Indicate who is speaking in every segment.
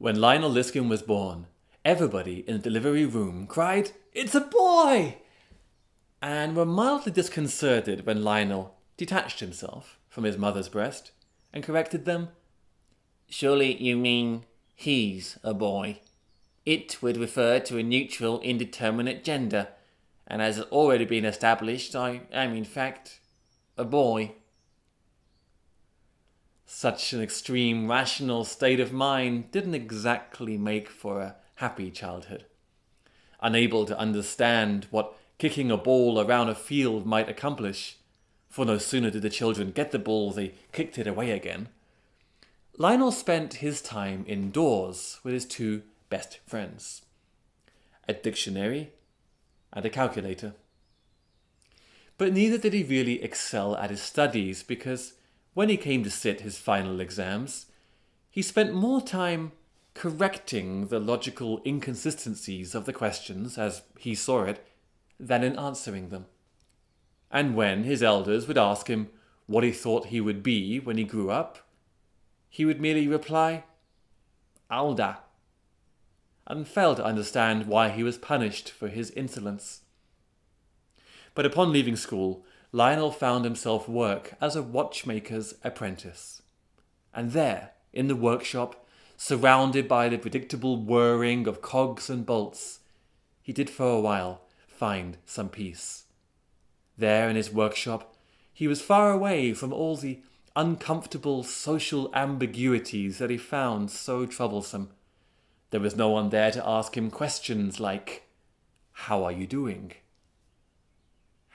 Speaker 1: When Lionel Liskin was born, everybody in the delivery room cried, "It's a boy!" and were mildly disconcerted when Lionel detached himself from his mother's breast and corrected them. "Surely you mean he's a boy. It would refer to a neutral, indeterminate gender, and as has already been established, I am in fact a boy." Such an extreme, rational state of mind didn't exactly make for a happy childhood. Unable to understand what kicking a ball around a field might accomplish, for no sooner did the children get the ball, they kicked it away again, Lionel spent his time indoors with his two best friends, a dictionary and a calculator. But neither did he really excel at his studies, because when he came to sit his final exams, he spent more time correcting the logical inconsistencies of the questions, as he saw it, than in answering them. And when his elders would ask him what he thought he would be when he grew up, he would merely reply, "Alda," and failed to understand why he was punished for his insolence. But upon leaving school, Lionel found himself work as a watchmaker's apprentice. And there, in the workshop, surrounded by the predictable whirring of cogs and bolts, he did for a while find some peace. There in his workshop, he was far away from all the uncomfortable social ambiguities that he found so troublesome. There was no one there to ask him questions like, "How are you doing?"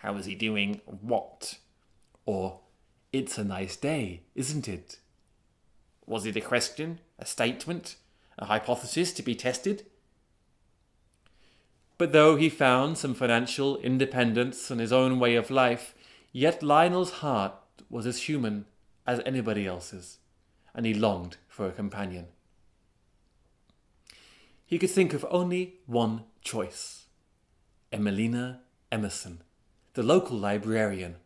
Speaker 1: "How is he doing what?" Or, "It's a nice day, isn't it?" Was it a question, a statement, a hypothesis to be tested? But though he found some financial independence in his own way of life, yet Lionel's heart was as human as anybody else's, and he longed for a companion. He could think of only one choice: Emelina Emerson, the local librarian.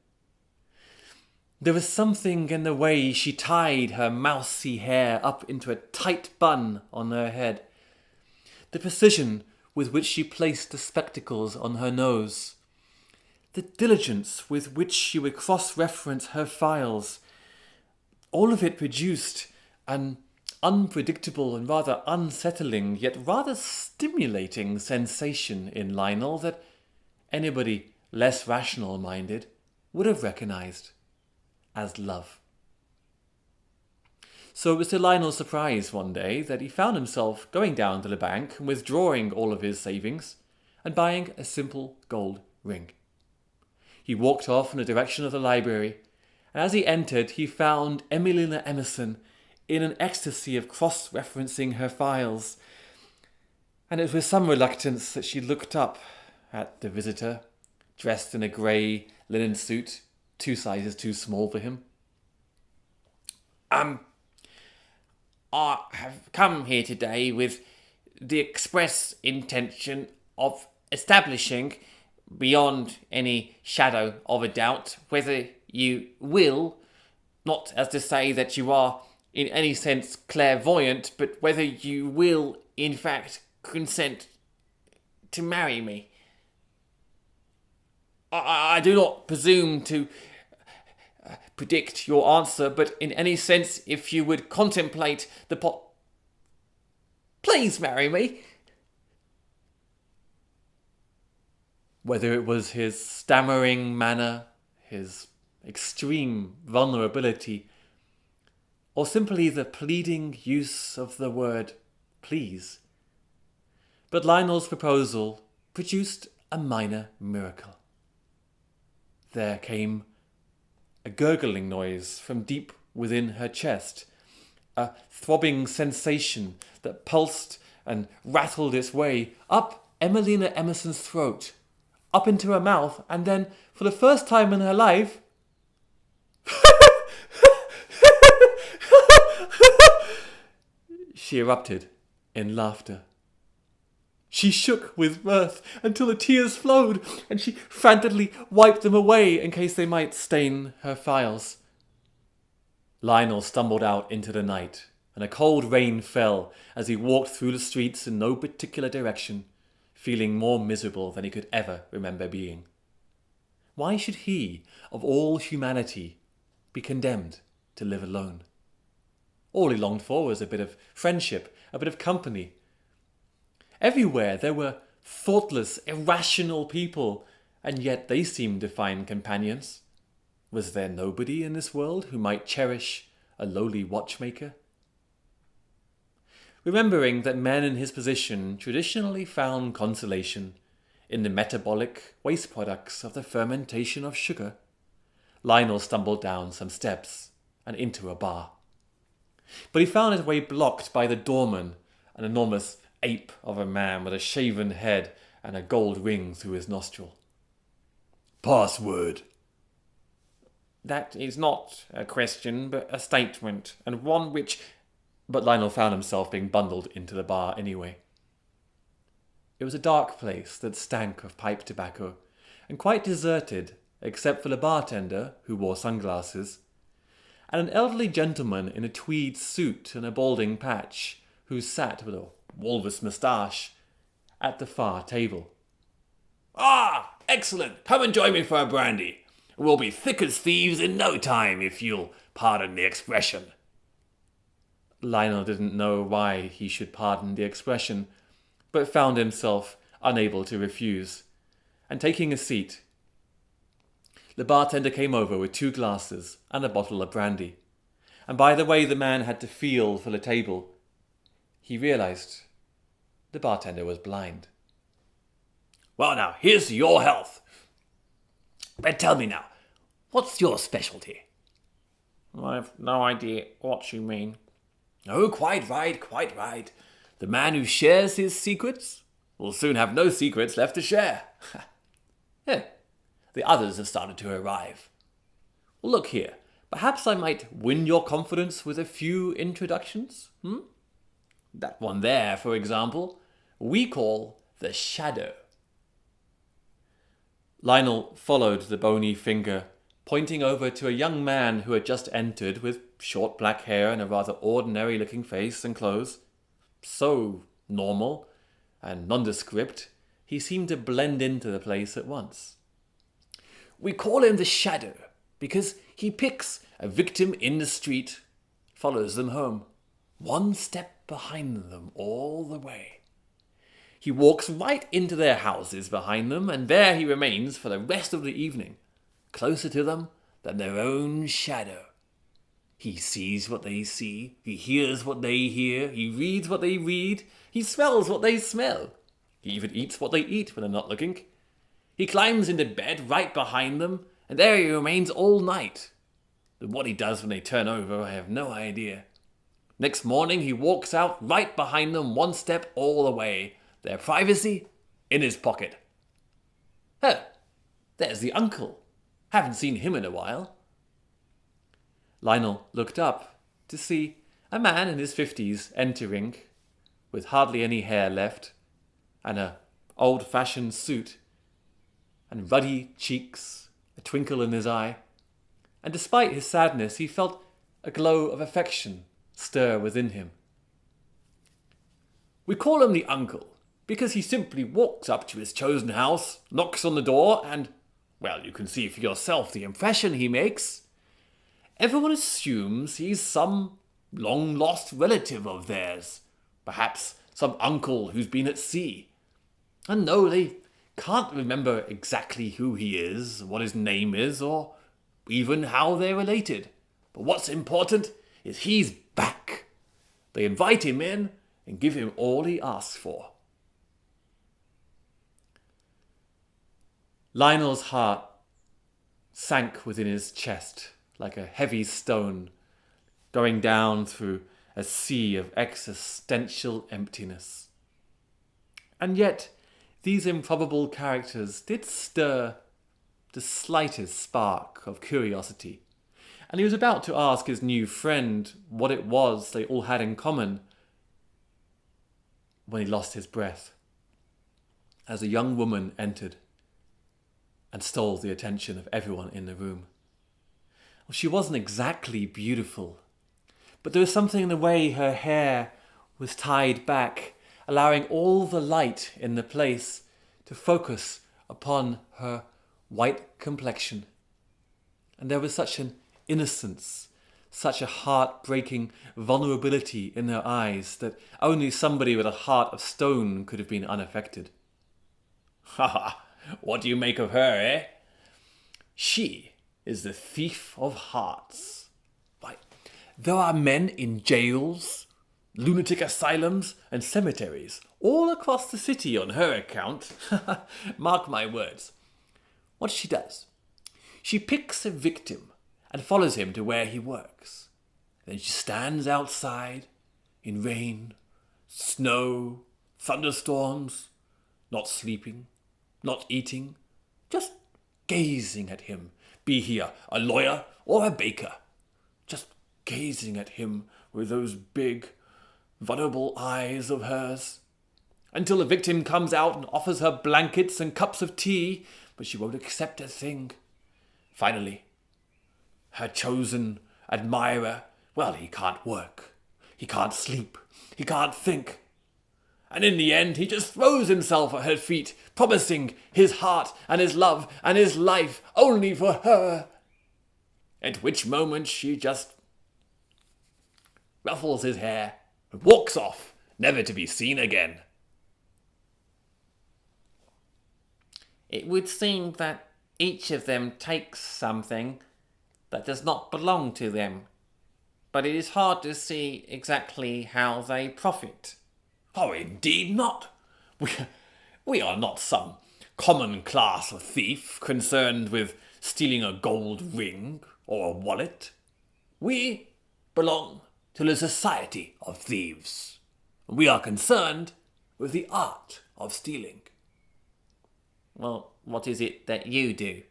Speaker 1: There was something in the way she tied her mousy hair up into a tight bun on her head, the precision with which she placed the spectacles on her nose, the diligence with which she would cross-reference her files. All of it produced an unpredictable and rather unsettling, yet rather stimulating sensation in Lionel that anybody less rational-minded would have recognized as love. So it was to Lionel's surprise one day that he found himself going down to the bank and withdrawing all of his savings and buying a simple gold ring. He walked off in the direction of the library, and as he entered he found Emelina Emerson in an ecstasy of cross-referencing her files, and it was with some reluctance that she looked up at the visitor, dressed in a grey linen suit, 2 sizes too small for him. I have come here today with the express intention of establishing, beyond any shadow of a doubt, whether you will, not as to say that you are in any sense clairvoyant, but whether you will, in fact, consent to marry me. I do not presume to predict your answer, but in any sense, if you would contemplate the please marry me. Whether it was his stammering manner, his extreme vulnerability, or simply the pleading use of the word please, but Lionel's proposal produced a minor miracle. There came a gurgling noise from deep within her chest, a throbbing sensation that pulsed and rattled its way up Emelina Emerson's throat, up into her mouth, and then, for the first time in her life, she erupted in laughter. She shook with mirth until the tears flowed, and she frantically wiped them away in case they might stain her files. Lionel stumbled out into the night, and a cold rain fell as he walked through the streets in no particular direction, feeling more miserable than he could ever remember being. Why should he, of all humanity, be condemned to live alone? All he longed for was a bit of friendship, a bit of company. Everywhere there were thoughtless, irrational people, and yet they seemed to find companions. Was there nobody in this world who might cherish a lowly watchmaker? Remembering that men in his position traditionally found consolation in the metabolic waste products of the fermentation of sugar, Lionel stumbled down some steps and into a bar. But he found his way blocked by the doorman, an enormous ape of a man with a shaven head and a gold ring through his nostril. "Password." "That is not a question, but a statement, and one which..." But Lionel found himself being bundled into the bar anyway. It was a dark place that stank of pipe tobacco, and quite deserted except for the bartender, who wore sunglasses, and an elderly gentleman in a tweed suit and a balding patch, who sat with a walrus moustache at the far table. "Ah, excellent! Come and join me for a brandy. We'll be thick as thieves in no time, if you'll pardon the expression." Lionel didn't know why he should pardon the expression, but found himself unable to refuse, and taking a seat, the bartender came over with 2 glasses and a bottle of brandy, and by the way the man had to feel for the table, he realized the bartender was blind. "Well now, here's to your health. But tell me now, what's your specialty?" "I've no idea what you mean." "Oh, quite right, quite right. The man who shares his secrets will soon have no secrets left to share." "Yeah, the others have started to arrive. Well, look here, perhaps I might win your confidence with a few introductions, That one there, for example, we call the Shadow." Lionel followed the bony finger, pointing over to a young man who had just entered with short black hair and a rather ordinary-looking face and clothes. So normal and nondescript, he seemed to blend into the place at once. "We call him the Shadow because he picks a victim in the street, follows them home, one step behind them all the way. He walks right into their houses behind them, and there he remains for the rest of the evening, closer to them than their own shadow. He sees what they see, he hears what they hear, he reads what they read, he smells what they smell. He even eats what they eat when they're not looking. He climbs into bed right behind them, and there he remains all night. But what he does when they turn over, I have no idea. Next morning he walks out right behind them, one step all the way, their privacy in his pocket. Oh, there's the uncle. Haven't seen him in a while." Lionel looked up to see a man in his 50s entering, with hardly any hair left, and an old-fashioned suit, and ruddy cheeks, a twinkle in his eye, and despite his sadness he felt a glow of affection stir within him. "We call him the uncle because he simply walks up to his chosen house, knocks on the door, and, well, you can see for yourself the impression he makes. Everyone assumes he's some long-lost relative of theirs, perhaps some uncle who's been at sea. And no, they can't remember exactly who he is, what his name is, or even how they're related. But what's important is he's back. They invite him in and give him all he asks for." Lionel's heart sank within his chest like a heavy stone, going down through a sea of existential emptiness. And yet, these improbable characters did stir the slightest spark of curiosity, and he was about to ask his new friend what it was they all had in common when he lost his breath, as a young woman entered and stole the attention of everyone in the room. Well, she wasn't exactly beautiful, but there was something in the way her hair was tied back, allowing all the light in the place to focus upon her white complexion. And there was such an innocence, such a heart-breaking vulnerability in her eyes that only somebody with a heart of stone could have been unaffected. "Ha ha! What do you make of her, eh? She is the thief of hearts. Why, there are men in jails, lunatic asylums, and cemeteries all across the city on her account. Mark my words. What she does, she picks a victim and follows him to where he works. Then she stands outside in rain, snow, thunderstorms, not sleeping, not eating, just gazing at him, be he a lawyer or a baker, just gazing at him with those big, vulnerable eyes of hers, until the victim comes out and offers her blankets and cups of tea, but she won't accept a thing. Finally, her chosen admirer, well, he can't work, he can't sleep, he can't think. And in the end, he just throws himself at her feet, promising his heart and his love and his life only for her. At which moment she just ruffles his hair and walks off, never to be seen again."
Speaker 2: It would seem that each of them takes something that does not belong to them, but it is hard to see exactly how they profit.
Speaker 1: "Oh, indeed not. We are not some common class of thief concerned with stealing a gold ring or a wallet. We belong to the Society of Thieves. We are concerned with the art of stealing."
Speaker 2: Well, what is it that you do?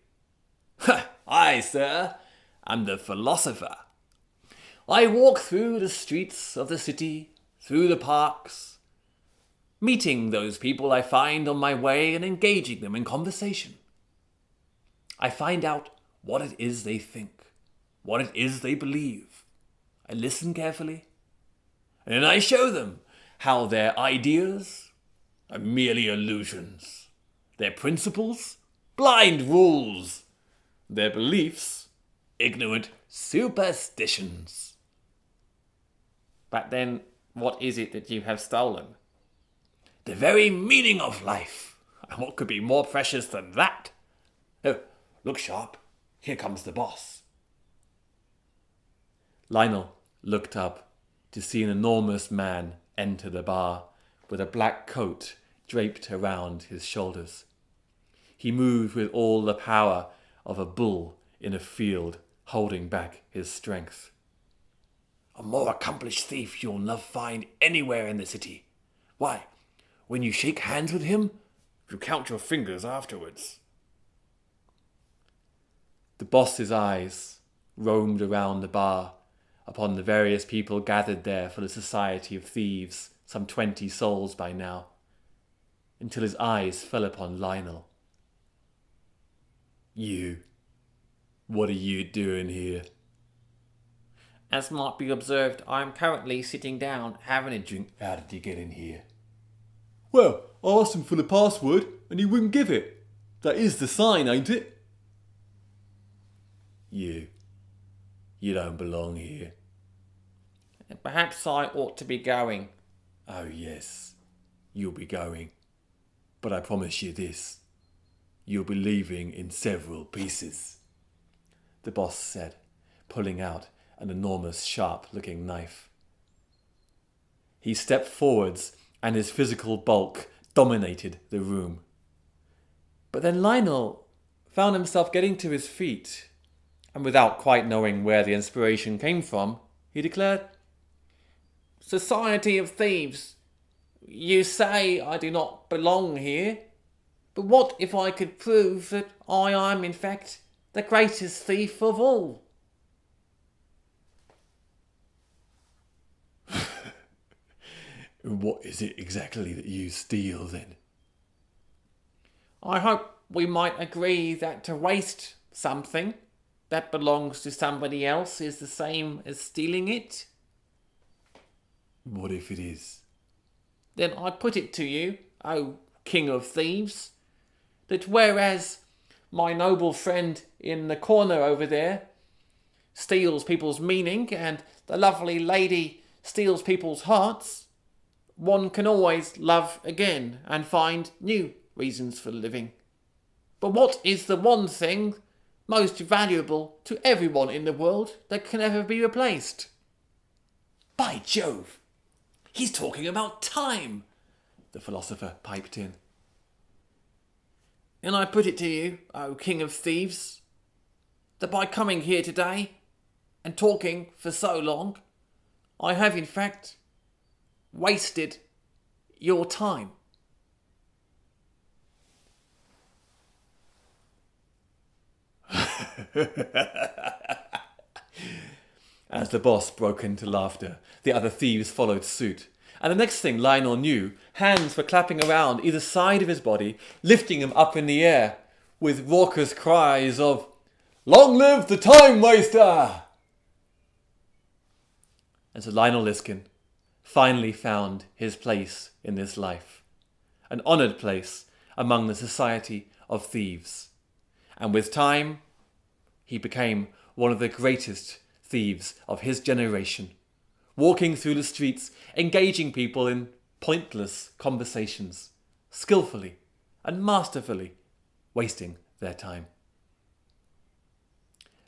Speaker 1: "I, sir, am the philosopher. I walk through the streets of the city, through the parks, meeting those people I find on my way and engaging them in conversation. I find out what it is they think, what it is they believe. I listen carefully, and then I show them how their ideas are merely illusions, their principles, blind rules, their beliefs, ignorant superstitions."
Speaker 2: But then, what is it that you have stolen?
Speaker 1: "The very meaning of life. And what could be more precious than that? Oh, look sharp. Here comes the boss." Lionel looked up to see an enormous man enter the bar with a black coat draped around his shoulders. He moved with all the power of a bull in a field, holding back his strength. "A more accomplished thief you'll not find anywhere in the city. Why, when you shake hands with him, you count your fingers afterwards." The boss's eyes roamed around the bar upon the various people gathered there for the Society of Thieves, some 20 souls by now, until his eyes fell upon Lionel. "You, what are you doing here?"
Speaker 2: As might be observed, I am currently sitting down having a drink.
Speaker 1: "How did you get in here?"
Speaker 3: "Well, I asked him for the password and he wouldn't give it. That is the sign, ain't it?"
Speaker 1: You don't belong here."
Speaker 2: Perhaps I ought to be going.
Speaker 1: "Oh yes, you'll be going. But I promise you this, you'll be leaving in several pieces," the boss said, pulling out an enormous sharp-looking knife. He stepped forwards and his physical bulk dominated the room. But then Lionel found himself getting to his feet, and without quite knowing where the inspiration came from, he declared,
Speaker 2: Society of Thieves, you say I do not belong here, but what if I could prove that I am in fact the greatest thief of all?
Speaker 1: "What is it exactly that you steal then?"
Speaker 2: I hope we might agree that to waste something that belongs to somebody else is the same as stealing it.
Speaker 3: What if it is?
Speaker 2: Then I put it to you, O King of Thieves, that whereas my noble friend in the corner over there steals people's meaning and the lovely lady steals people's hearts, one can always love again and find new reasons for living. But what is the one thing most valuable to everyone in the world that can never be replaced?
Speaker 1: By Jove! He's talking about time, the philosopher piped in.
Speaker 2: And I put it to you, O King of Thieves, that by coming here today and talking for so long, I have in fact wasted your time.
Speaker 1: As the boss broke into laughter, the other thieves followed suit. And the next thing Lionel knew, hands were clapping around either side of his body, lifting him up in the air, with raucous cries of, "Long live the time waster!" And so Lionel Liskin finally found his place in this life, an honoured place among the Society of Thieves. And with time, he became one of the greatest thieves of his generation, walking through the streets, engaging people in pointless conversations, skillfully and masterfully wasting their time.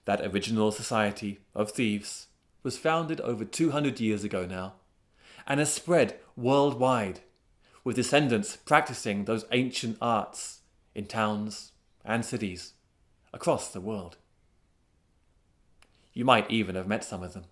Speaker 1: That original Society of Thieves was founded over 200 years ago now, and has spread worldwide, with descendants practicing those ancient arts in towns and cities across the world. You might even have met some of them.